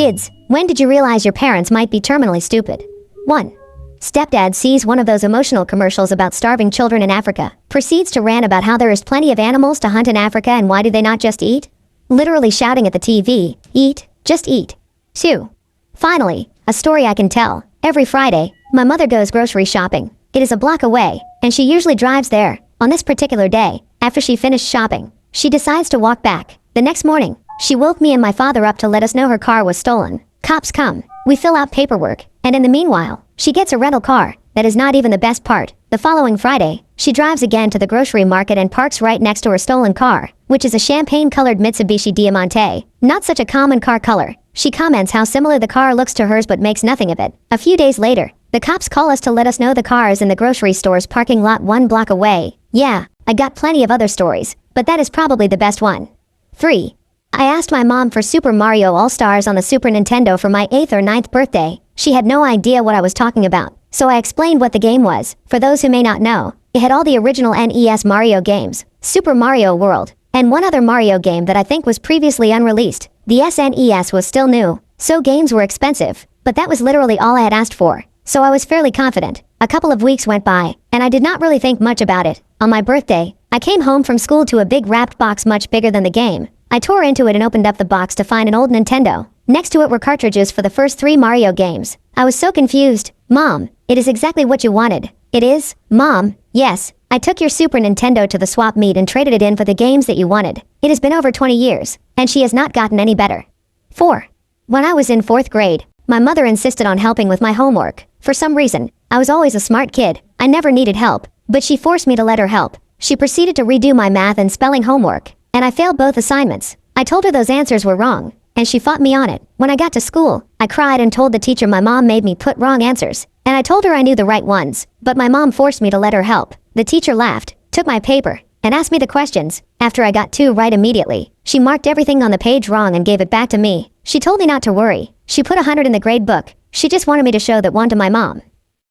Kids, when did you realize your parents might be terminally stupid? 1. Stepdad sees one of those emotional commercials about starving children in Africa, proceeds to rant about how there is plenty of animals to hunt in Africa and why do they not just eat? Literally shouting at the TV, eat, just eat. 2. Finally, a story I can tell. Every Friday, my mother goes grocery shopping. It is a block away, and she usually drives there. On this particular day, after she finished shopping, she decides to walk back. The next morning, she woke me and my father up to let us know her car was stolen. Cops come. We fill out paperwork, and in the meanwhile, she gets a rental car. That is not even the best part. The following Friday, she drives again to the grocery market and parks right next to her stolen car, which is a champagne-colored Mitsubishi Diamante. Not such a common car color. She comments how similar the car looks to hers but makes nothing of it. A few days later, the cops call us to let us know the car is in the grocery store's parking lot 1 block away. Yeah, I got plenty of other stories, but that is probably the best one. 3. I asked my mom for Super Mario All-Stars on the Super Nintendo for my 8th or 9th birthday. She had no idea what I was talking about, so I explained what the game was. For those who may not know, it had all the original NES Mario games, Super Mario World, and one other Mario game that I think was previously unreleased. The SNES was still new, so games were expensive, but that was literally all I had asked for, so I was fairly confident. A couple of weeks went by, and I did not really think much about it. On my birthday, I came home from school to a big wrapped box much bigger than the game. I tore into it and opened up the box to find an old Nintendo. Next to it were cartridges for the first 3 Mario games. I was so confused. Mom, it is exactly what you wanted. It is? Mom, yes. I took your Super Nintendo to the swap meet and traded it in for the games that you wanted. It has been over 20 years, and she has not gotten any better. 4. When I was in 4th grade, my mother insisted on helping with my homework. For some reason, I was always a smart kid. I never needed help, but she forced me to let her help. She proceeded to redo my math and spelling homework, and I failed both assignments. I told her those answers were wrong, and she fought me on it. When I got to school, I cried and told the teacher my mom made me put wrong answers, and I told her I knew the right ones, but my mom forced me to let her help. The teacher laughed, took my paper, and asked me the questions. After I got 2 right immediately, she marked everything on the page wrong and gave it back to me. She told me not to worry. She put 100 in the grade book. She just wanted me to show that one to my mom.